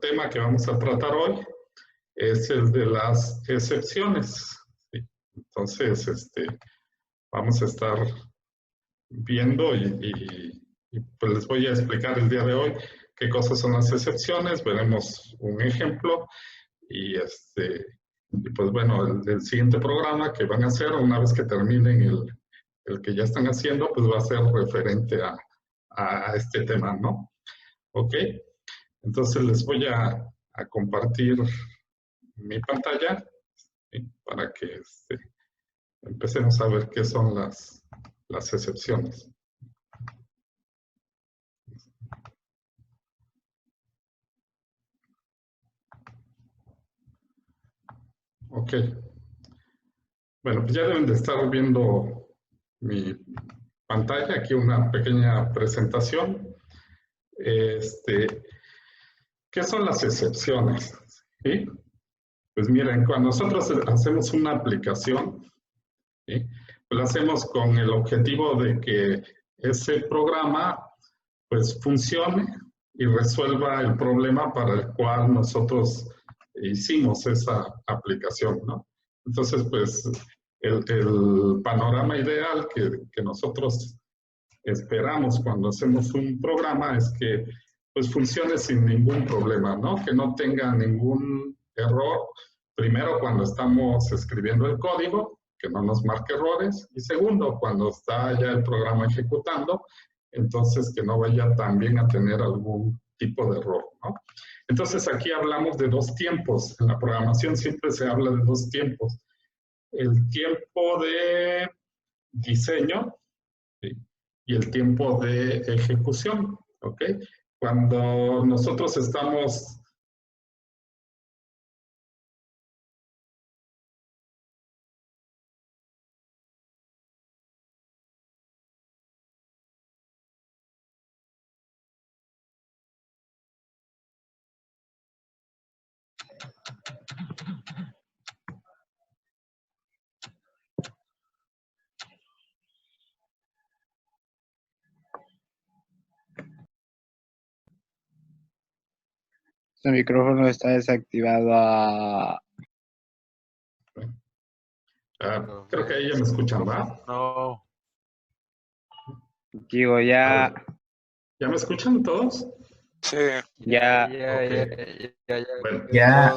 tema que vamos a tratar hoy es el de las excepciones. ¿Sí? Entonces, vamos a estar viendo y pues les voy a explicar el día de hoy qué cosas son las excepciones. Veremos un ejemplo y pues bueno, el siguiente programa que van a hacer una vez que terminen el que ya están haciendo, pues va a ser referente a este tema, ¿no? Ok, entonces les voy a compartir mi pantalla, ¿sí? Para que empecemos a ver qué son las excepciones. Ok. Bueno, pues ya deben de estar viendo mi pantalla, aquí una pequeña presentación. ¿Qué son las excepciones? ¿Sí? Pues miren, cuando nosotros hacemos una aplicación, ¿sí? Pues lo hacemos con el objetivo de que ese programa pues funcione y resuelva el problema para el cual nosotros hicimos esa aplicación, ¿no? Entonces, pues el panorama ideal que nosotros esperamos cuando hacemos un programa es que pues funcione sin ningún problema, ¿no? Que no tenga ningún error, primero cuando estamos escribiendo el código, que no nos marque errores, y segundo, cuando está ya el programa ejecutando, entonces que no vaya también a tener algún tipo de error, ¿no? Entonces aquí hablamos de dos tiempos, en la programación siempre se habla de dos tiempos. El tiempo de diseño, ¿sí? Y el tiempo de ejecución, ¿ok? Cuando nosotros estamos Su micrófono está desactivado. creo que ahí ya me escuchan, ¿va? No. Digo, ya. ¿Ya me escuchan todos? Sí. Ya. Bueno, Ya.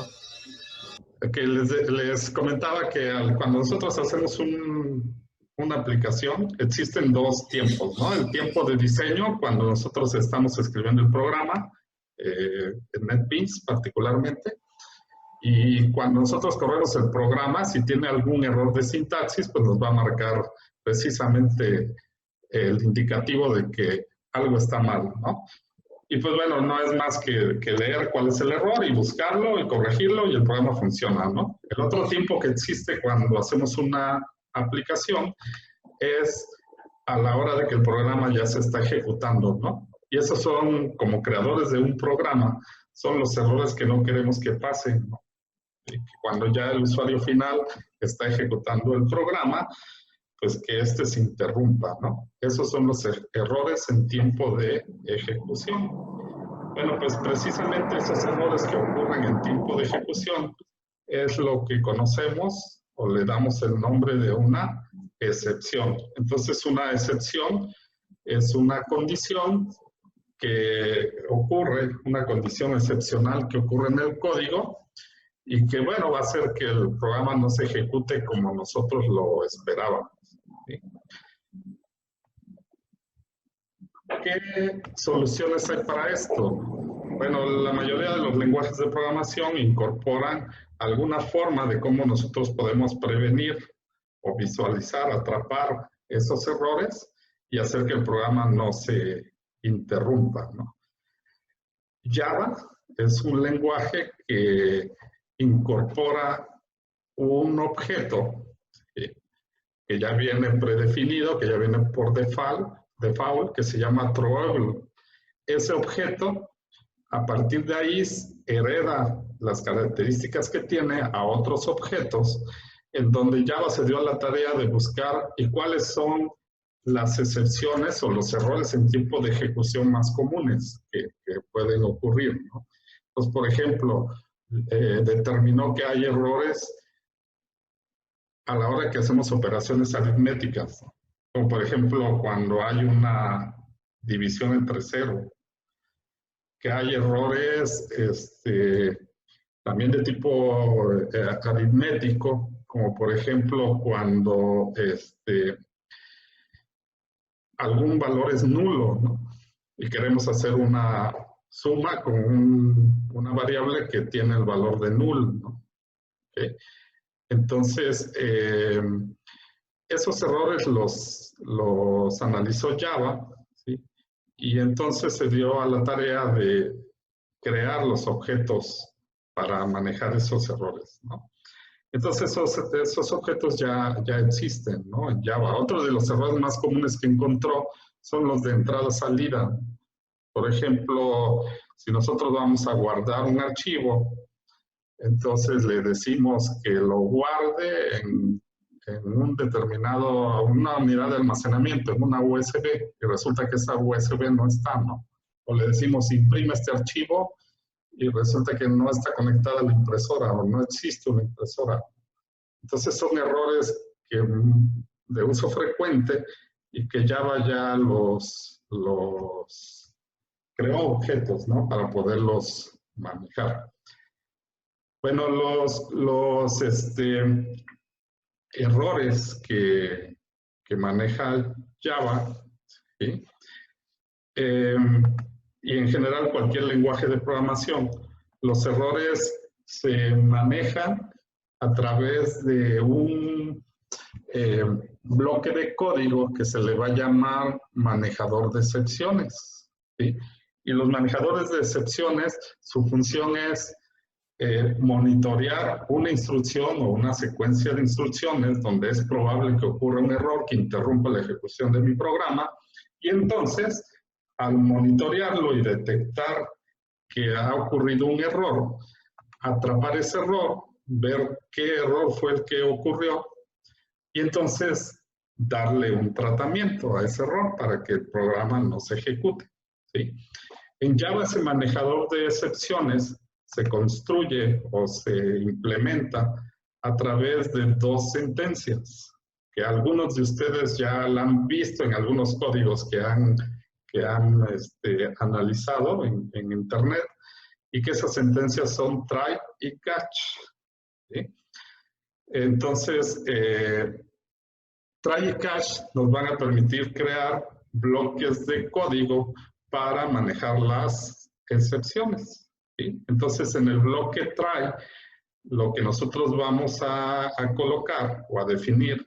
Okay, les comentaba que cuando nosotros hacemos una aplicación, existen dos tiempos, ¿no? El tiempo de diseño, cuando nosotros estamos escribiendo el programa, en NetBeans particularmente, y cuando nosotros corremos el programa, si tiene algún error de sintaxis, pues nos va a marcar precisamente el indicativo de que algo está mal, ¿no? Y pues bueno, no es más que leer cuál es el error y buscarlo y corregirlo y el programa funciona, ¿no? El otro tiempo que existe cuando hacemos una aplicación es a la hora de que el programa ya se está ejecutando, ¿no? Y esos son, como creadores de un programa, son los errores que no queremos que pasen, ¿no? Y que cuando ya el usuario final está ejecutando el programa, pues que se interrumpa, ¿no? Esos son los errores en tiempo de ejecución. Bueno, pues precisamente esos errores que ocurren en tiempo de ejecución es lo que conocemos o le damos el nombre de una excepción. Entonces, una excepción es una condición que ocurre, una condición excepcional que ocurre en el código y que, bueno, va a hacer que el programa no se ejecute como nosotros lo esperábamos. ¿Sí? ¿Qué soluciones hay para esto? Bueno, la mayoría de los lenguajes de programación incorporan alguna forma de cómo nosotros podemos prevenir o visualizar, atrapar esos errores y hacer que el programa no se interrumpa, ¿no? Java es un lenguaje que incorpora un objeto que ya viene predefinido, que ya viene por default, que se llama throwable. Ese objeto, a partir de ahí, hereda las características que tiene a otros objetos, en donde Java se dio a la tarea de buscar y cuáles son las excepciones o los errores en tiempo de ejecución más comunes que pueden ocurrir, ¿no? Pues, por ejemplo, determinó que hay errores a la hora que hacemos operaciones aritméticas, como por ejemplo cuando hay una división entre cero, que hay errores también de tipo aritmético, como por ejemplo cuando algún valor es nulo, ¿no? Y queremos hacer una suma con una variable que tiene el valor de null, ¿no? ¿Okay? Entonces, esos errores los analizó Java, ¿sí? Y entonces se dio a la tarea de crear los objetos para manejar esos errores, ¿no? Entonces esos objetos ya existen, ¿no? En Java. Otro de los errores más comunes que encontró son los de entrada-salida. Por ejemplo, si nosotros vamos a guardar un archivo, entonces le decimos que lo guarde en una unidad de almacenamiento, en una USB, y resulta que esa USB no está, ¿no? O le decimos imprime este archivo y resulta que no está conectada a la impresora o no existe una impresora. Entonces son errores de uso frecuente y que Java ya los creó objetos, ¿no? Para poderlos manejar. Bueno, los errores que maneja Java, ¿sí? Y en general cualquier lenguaje de programación, los errores se manejan a través de un bloque de código que se le va a llamar manejador de excepciones, ¿sí? Y los manejadores de excepciones, su función es monitorear una instrucción o una secuencia de instrucciones donde es probable que ocurra un error que interrumpa la ejecución de mi programa, y entonces, al monitorearlo y detectar que ha ocurrido un error, atrapar ese error, ver qué error fue el que ocurrió, y entonces darle un tratamiento a ese error para que el programa no se ejecute, ¿sí? En Java ese manejador de excepciones se construye o se implementa a través de dos sentencias, que algunos de ustedes ya la han visto en algunos códigos que han analizado en Internet, y que esas sentencias son try y catch, ¿sí? Entonces, try y catch nos van a permitir crear bloques de código para manejar las excepciones, ¿sí? Entonces, en el bloque try, lo que nosotros vamos a colocar o a definir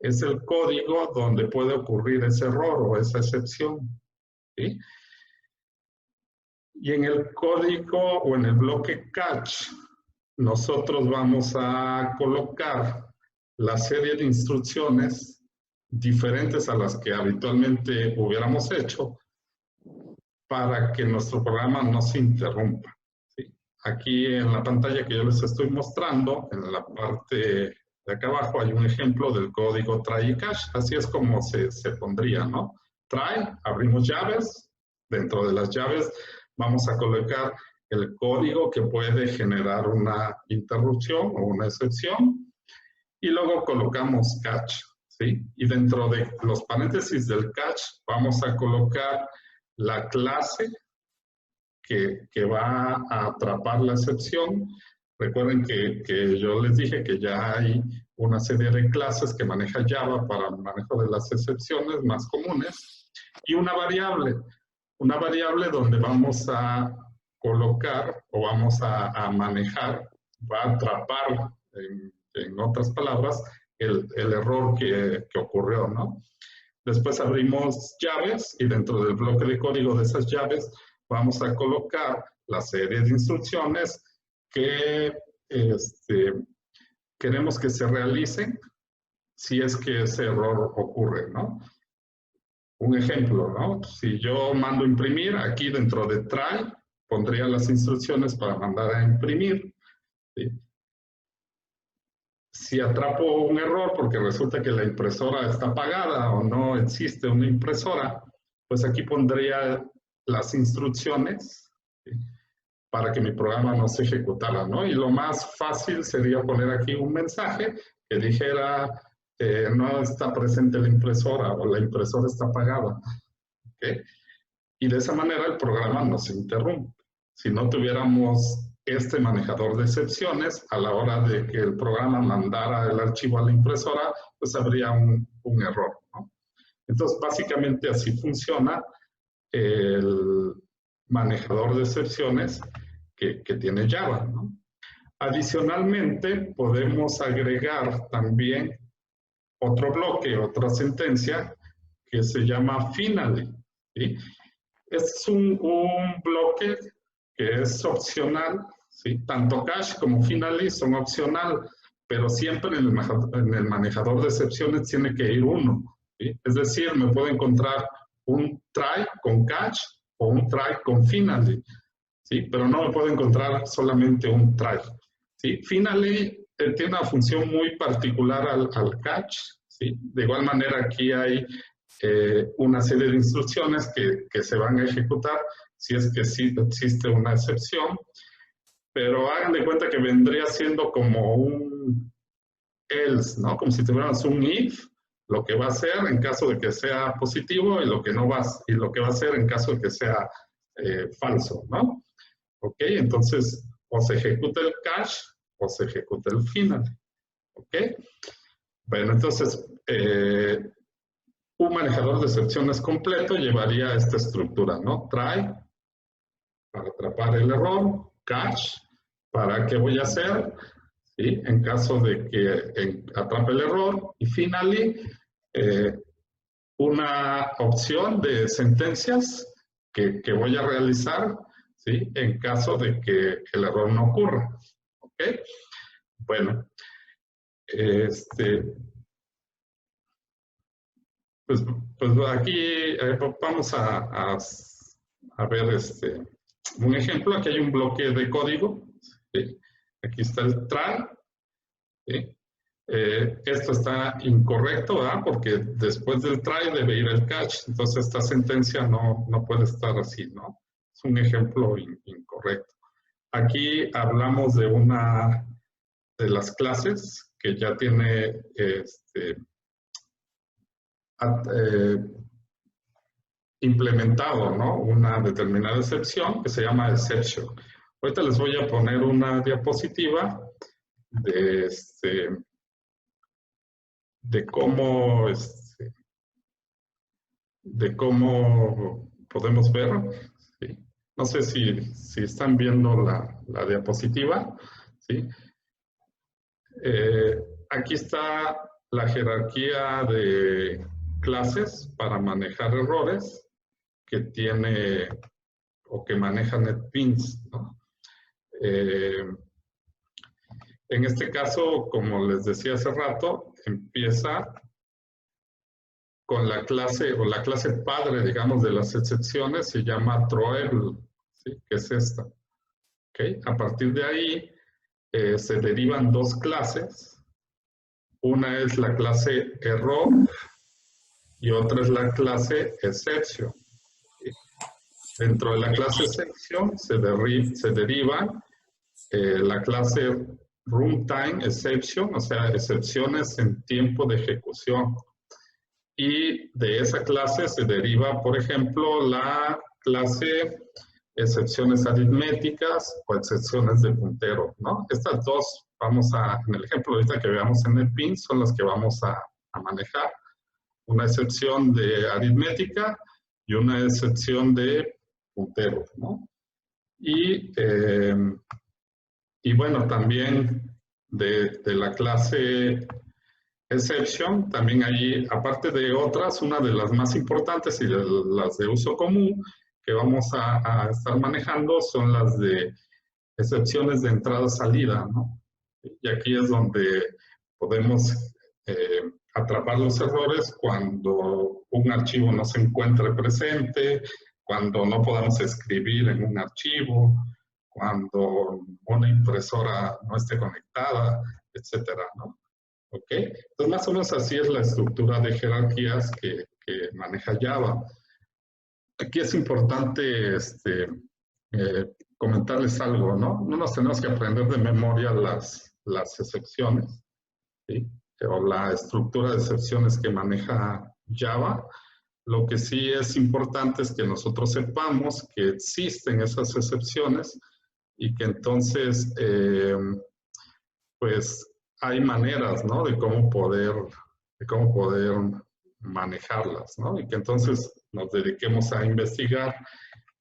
es el código donde puede ocurrir ese error o esa excepción, ¿sí? Y en el código o en el bloque catch, nosotros vamos a colocar la serie de instrucciones diferentes a las que habitualmente hubiéramos hecho para que nuestro programa no se interrumpa, ¿sí? Aquí en la pantalla que yo les estoy mostrando, en la parte de acá abajo hay un ejemplo del código try y catch. Así es como se pondría, ¿no? Try, abrimos llaves, dentro de las llaves vamos a colocar el código que puede generar una interrupción o una excepción, y luego colocamos catch, ¿sí? Y dentro de los paréntesis del catch vamos a colocar la clase que va a atrapar la excepción. Recuerden que yo les dije que ya hay una serie de clases que maneja Java para el manejo de las excepciones más comunes, y una variable donde vamos a colocar o vamos a manejar, va a atrapar, en otras palabras, el error que ocurrió, ¿no? Después abrimos llaves y dentro del bloque de código de esas llaves vamos a colocar la serie de instrucciones que queremos que se realicen si es que ese error ocurre, ¿no? Un ejemplo, ¿no? Si yo mando imprimir, aquí dentro de try pondría las instrucciones para mandar a imprimir, ¿sí? Si atrapo un error porque resulta que la impresora está apagada o no existe una impresora, pues aquí pondría las instrucciones, ¿sí? para que mi programa no se ejecutara, ¿no? Y lo más fácil sería poner aquí un mensaje que dijera, no está presente la impresora o la impresora está apagada, ¿ok? Y de esa manera el programa no se interrumpe. Si no tuviéramos este manejador de excepciones, a la hora de que el programa mandara el archivo a la impresora, pues habría un error, ¿no? Entonces, básicamente así funciona el manejador de excepciones que tiene Java, ¿no? Adicionalmente, podemos agregar también otro bloque, otra sentencia, que se llama finally, ¿sí? Es un bloque que es opcional, ¿sí? Tanto cache como finally son opcional, pero siempre en el manejador de excepciones tiene que ir uno, ¿sí? Es decir, me puedo encontrar un try con cache o un try con finally, ¿sí? Pero no me puedo encontrar solamente un try, ¿sí? Finally tiene una función muy particular al cache, ¿sí? De igual manera aquí hay una serie de instrucciones que se van a ejecutar si es que sí existe una excepción, pero hagan de cuenta que vendría siendo como un else, ¿no? Como si tuviéramos un if, lo que va a hacer en caso de que sea positivo y lo que no va, y lo que va a hacer en caso de que sea falso, ¿no? Ok, entonces o se ejecuta el cache o se ejecuta el final, ¿ok? Bueno, entonces un manejador de excepciones completo llevaría esta estructura, ¿no? Try, para atrapar el error, catch, para qué voy a hacer, ¿sí? En caso de que atrape el error, y finally, una opción de sentencias que voy a realizar, ¿sí? En caso de que el error no ocurra, ¿ok? Bueno, pues aquí vamos a ver un ejemplo. Aquí hay un bloque de código, ¿sí? Aquí está el try, ¿sí? Esto está incorrecto, ¿verdad? Porque después del try debe ir el catch, entonces esta sentencia no puede estar así, ¿no? Es un ejemplo incorrecto. Aquí hablamos de una de las clases que ya tiene implementado, ¿no? Una determinada excepción que se llama exception. Ahorita les voy a poner una diapositiva de cómo podemos ver. ¿Sí? No sé si están viendo la diapositiva, ¿sí? Aquí está la jerarquía de clases para manejar errores que tiene o que maneja NetBeans, ¿no? En este caso, como les decía hace rato, empieza con la clase o la clase padre, digamos, de las excepciones, se llama throwable, ¿sí? Que es esta. ¿Okay? A partir de ahí se derivan dos clases. Una es la clase error y otra es la clase exception. ¿Sí? Dentro de la clase exception se deriva la clase runtime exception, o sea, excepciones en tiempo de ejecución. Y de esa clase se deriva, por ejemplo, la clase excepciones aritméticas o excepciones de puntero, ¿no? Estas dos en el ejemplo ahorita que veamos en el PIN, son las que vamos a manejar. Una excepción de aritmética y una excepción de puntero, ¿no? Y bueno, también de la clase exception, también hay, aparte de otras, una de las más importantes y de las de uso común que vamos a estar manejando son las de excepciones de entrada-salida, ¿no? Y aquí es donde podemos atrapar los errores cuando un archivo no se encuentre presente, cuando no podamos escribir en un archivo, cuando una impresora no esté conectada, etcétera, ¿no? ¿Ok? Entonces, más o menos así es la estructura de jerarquías que maneja Java. Aquí es importante comentarles algo, ¿no? No nos tenemos que aprender de memoria las excepciones, ¿sí? O la estructura de excepciones que maneja Java. Lo que sí es importante es que nosotros sepamos que existen esas excepciones y que entonces, pues, hay maneras, ¿no? De cómo poder manejarlas, ¿no? Y que entonces nos dediquemos a investigar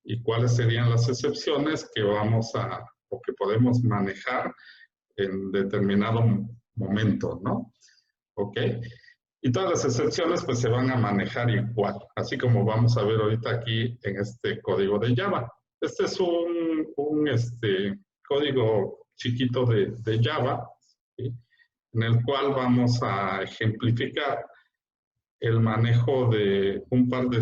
y cuáles serían las excepciones que vamos a, o que podemos manejar en determinado momento, ¿no? ¿Ok? Y todas las excepciones pues se van a manejar igual, así como vamos a ver ahorita aquí en este código de Java. Este es un código chiquito de Java, ¿sí? En el cual vamos a ejemplificar el manejo de un par de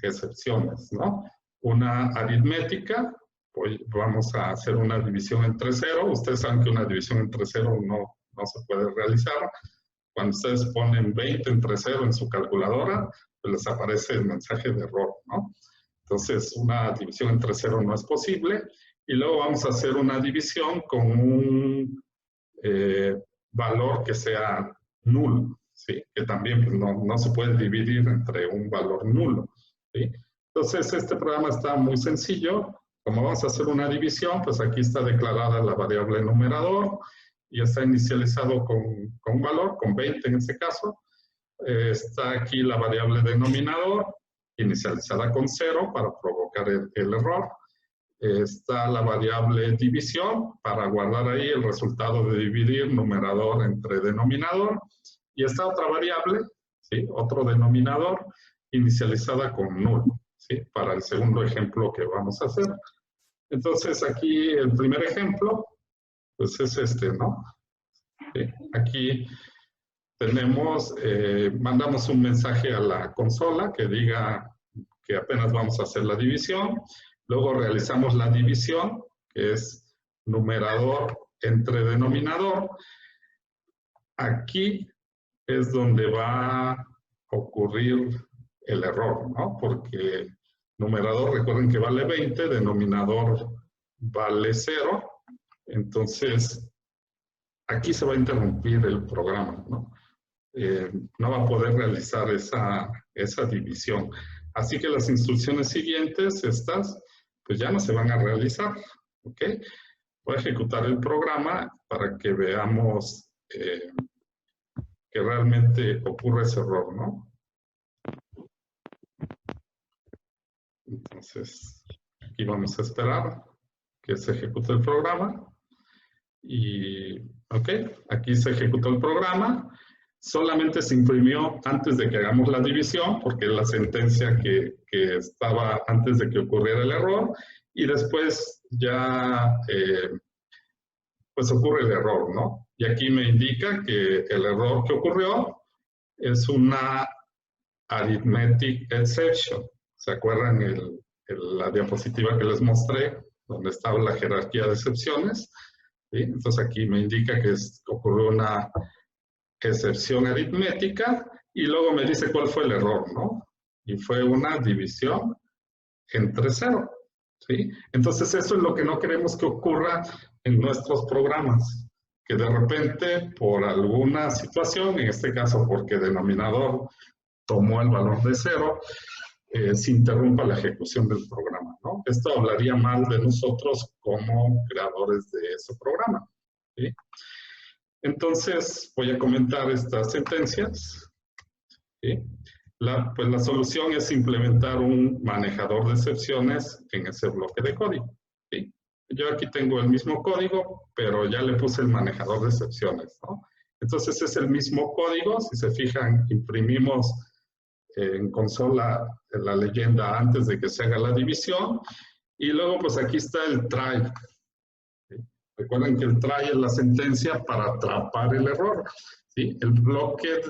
excepciones, ¿no? Una aritmética, pues vamos a hacer una división entre cero. Ustedes saben que una división entre cero no se puede realizar. Cuando ustedes ponen 20 entre cero en su calculadora, pues les aparece el mensaje de error, ¿no? Entonces, una división entre cero no es posible. Y luego vamos a hacer una división con un valor que sea nulo, ¿sí? Que también pues, no se puede dividir entre un valor nulo, ¿sí? Entonces, este programa está muy sencillo. Como vamos a hacer una división, pues aquí está declarada la variable numerador y está inicializado con un valor, con 20 en este caso. Está aquí la variable denominador, inicializada con 0 para provocar el error. Está la variable división para guardar ahí el resultado de dividir numerador entre denominador. Y está otra variable, ¿sí? Otro denominador, inicializada con nulo, ¿sí? Para el segundo ejemplo que vamos a hacer. Entonces aquí el primer ejemplo, pues es este, ¿no? ¿Sí? Aquí tenemos, mandamos un mensaje a la consola que diga que apenas vamos a hacer la división. Luego realizamos la división, que es numerador entre denominador. Aquí es donde va a ocurrir el error, ¿no? Porque numerador, recuerden que vale 20, denominador vale 0. Entonces, aquí se va a interrumpir el programa, ¿no? No va a poder realizar esa división. Así que las instrucciones siguientes, estas, pues ya no se van a realizar, ¿ok? Voy a ejecutar el programa para que veamos que realmente ocurre ese error, ¿no? Entonces, aquí vamos a esperar que se ejecute el programa. Y, ok, aquí se ejecutó el programa. Solamente se imprimió antes de que hagamos la división, porque es la sentencia que estaba antes de que ocurriera el error, y después ya pues ocurre el error, ¿no? Y aquí me indica que el error que ocurrió es una arithmetic exception. ¿Se acuerdan la diapositiva que les mostré, donde estaba la jerarquía de excepciones? ¿Sí? Entonces aquí me indica que ocurrió una excepción aritmética y luego me dice cuál fue el error, ¿no? Y fue una división entre 0, ¿sí? Entonces eso es lo que no queremos que ocurra en nuestros programas, que de repente por alguna situación, en este caso porque denominador tomó el valor de 0, se interrumpa la ejecución del programa, ¿no? Esto hablaría mal de nosotros como creadores de ese programa, ¿sí? Entonces, voy a comentar estas sentencias, ¿sí? Pues la solución es implementar un manejador de excepciones en ese bloque de código, ¿sí? Yo aquí tengo el mismo código, pero ya le puse el manejador de excepciones, ¿no? Entonces es el mismo código. Si se fijan, imprimimos en consola la leyenda antes de que se haga la división. Y luego, pues aquí está el try. ¿Sí? Recuerden que el try es la sentencia para atrapar el error, ¿sí? El bloque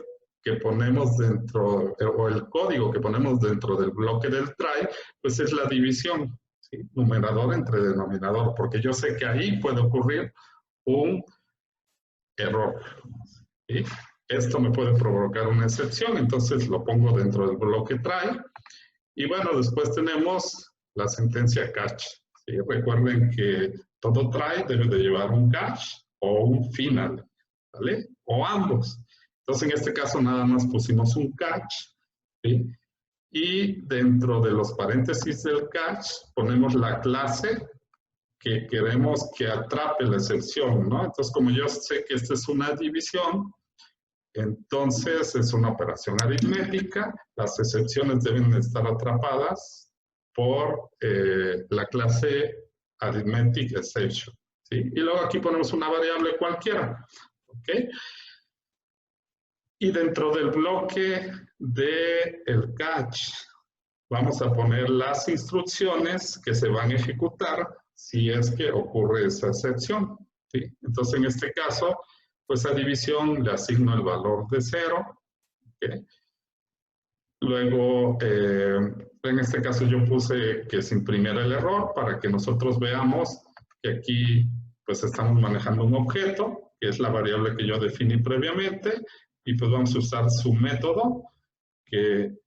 que ponemos dentro, o el código que ponemos dentro del bloque del try, pues es la división, ¿sí? Numerador entre denominador, porque yo sé que ahí puede ocurrir un error, ¿sí? Esto me puede provocar una excepción, entonces lo pongo dentro del bloque try. Y bueno, después tenemos la sentencia catch, ¿sí? Recuerden que todo try debe de llevar un catch o un final, ¿vale? O ambos. Entonces, en este caso, nada más pusimos un catch, ¿sí? Y dentro de los paréntesis del catch, ponemos la clase que queremos que atrape la excepción, ¿no? Entonces, como yo sé que esta es una división, entonces es una operación aritmética, las excepciones deben estar atrapadas por la clase arithmetic exception, ¿sí? Y luego aquí ponemos una variable cualquiera, ¿ok? Y dentro del bloque del catch, vamos a poner las instrucciones que se van a ejecutar si es que ocurre esa excepción, ¿sí? Entonces, en este caso, pues a división le asigno el valor de 0, ¿okay? Luego, en este caso yo puse que se imprimiera el error para que nosotros veamos que aquí pues estamos manejando un objeto, que es la variable que yo definí previamente, y pues vamos a usar su método que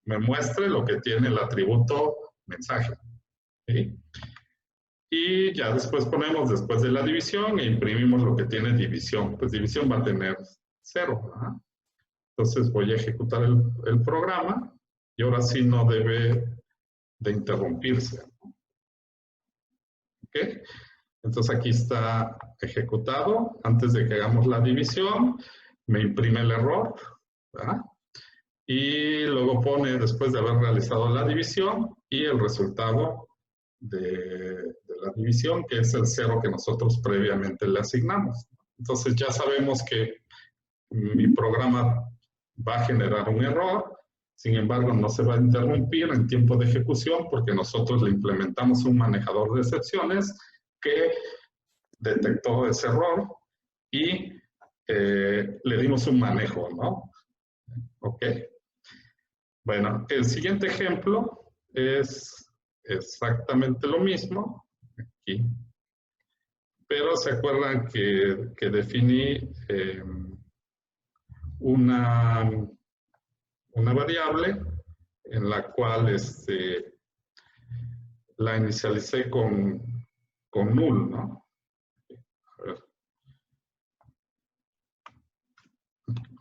me muestre lo que tiene el atributo mensaje, ¿sí? Y ya después ponemos después de la división e imprimimos lo que tiene división. Pues división va a tener 0, ¿verdad? Entonces voy a ejecutar el programa y ahora sí no debe de interrumpirse. ¿Ok? Entonces aquí está ejecutado. Antes de que hagamos la división, me imprime el error, ¿verdad? Y luego pone, después de haber realizado la división, y el resultado de la división, que es el 0 que nosotros previamente le asignamos. Entonces ya sabemos que mi programa va a generar un error, sin embargo no se va a interrumpir en tiempo de ejecución porque nosotros le implementamos un manejador de excepciones que detectó ese error y le dimos un manejo, ¿no? Ok. Bueno, el siguiente ejemplo es exactamente lo mismo, aquí, pero se acuerdan que definí una variable en la cual la inicialicé con null, ¿no? A ver.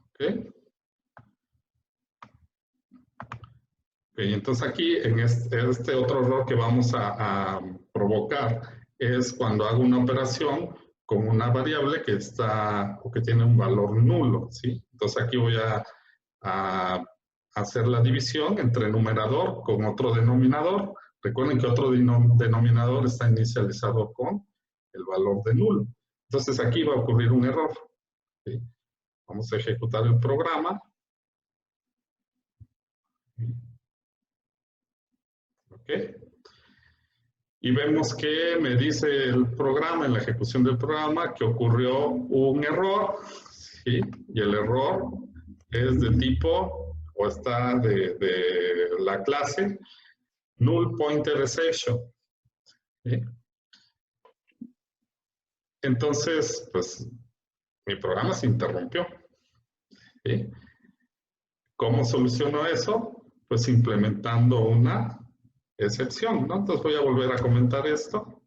¿Ok? Okay, entonces aquí en este otro error que vamos a provocar es cuando hago una operación con una variable que está o que tiene un valor nulo, ¿sí? Entonces aquí voy a hacer la división entre numerador con otro denominador. Recuerden que otro denominador está inicializado con el valor de nulo. Entonces aquí va a ocurrir un error, ¿sí? Vamos a ejecutar el programa. ¿Ok? Y vemos que me dice el programa, en la ejecución del programa, que ocurrió un error, ¿sí? Y el error es de tipo, o está de la clase, null pointer exception, ¿sí? Entonces, pues, mi programa se interrumpió, ¿sí? ¿Cómo soluciono eso? Pues implementando una excepción, ¿no? Entonces voy a volver a comentar esto.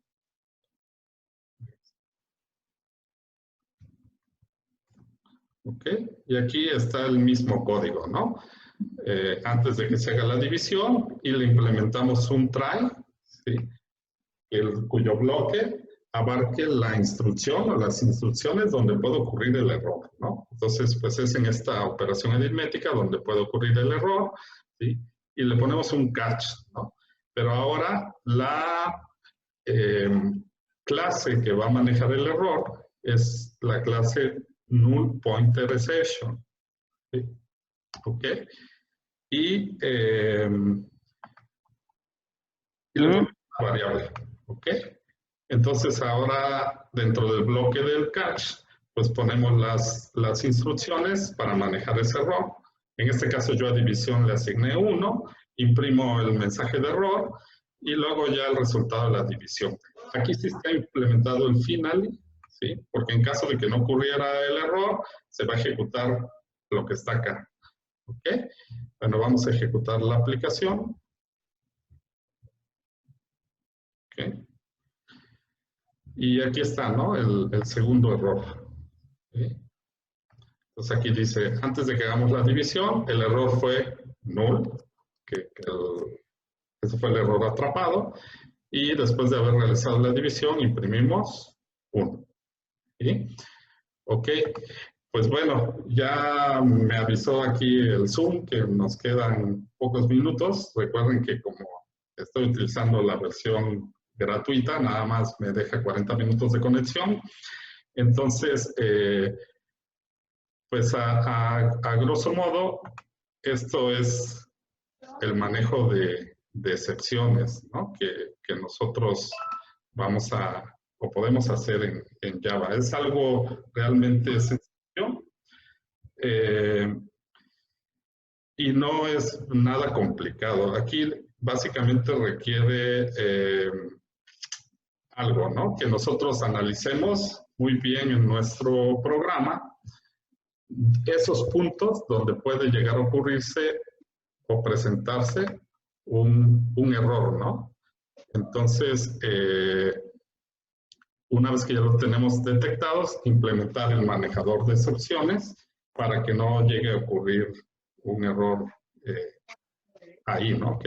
¿Ok? Y aquí está el mismo código, ¿no? Antes de que se haga la división y le implementamos un try, ¿sí? Cuyo bloque abarque la instrucción o las instrucciones donde puede ocurrir el error, ¿no? Entonces, pues es en esta operación aritmética donde puede ocurrir el error, ¿sí? Y le ponemos un catch, ¿no? Pero ahora la clase que va a manejar el error es la clase null pointer exception, ¿sí? ¿Ok? Y le ponemos una variable, ¿ok? Entonces ahora dentro del bloque del catch, pues ponemos las instrucciones para manejar ese error. En este caso yo a división le asigné 1, imprimo el mensaje de error y luego ya el resultado de la división. Aquí sí está implementado el final, ¿sí? Porque en caso de que no ocurriera el error, se va a ejecutar lo que está acá. ¿Ok? Bueno, vamos a ejecutar la aplicación. ¿Ok? Y aquí está, ¿no? El segundo error. ¿Sí? Entonces aquí dice, antes de que hagamos la división, el error fue null, ese fue el error atrapado, y después de haber realizado la división, imprimimos 1. ¿Sí? Ok, pues bueno, ya me avisó aquí el Zoom que nos quedan pocos minutos. Recuerden que como estoy utilizando la versión gratuita, nada más me deja 40 minutos de conexión. Entonces, pues a grosso modo, esto es el manejo de excepciones, ¿no? que nosotros vamos a o podemos hacer en Java. Es algo realmente sencillo y no es nada complicado. Aquí básicamente requiere algo, ¿no? Que nosotros analicemos muy bien en nuestro programa esos puntos donde puede llegar a ocurrirse o presentarse un error, ¿no? Entonces, una vez que ya los tenemos detectados, implementar el manejador de excepciones para que no llegue a ocurrir un error ahí, ¿no?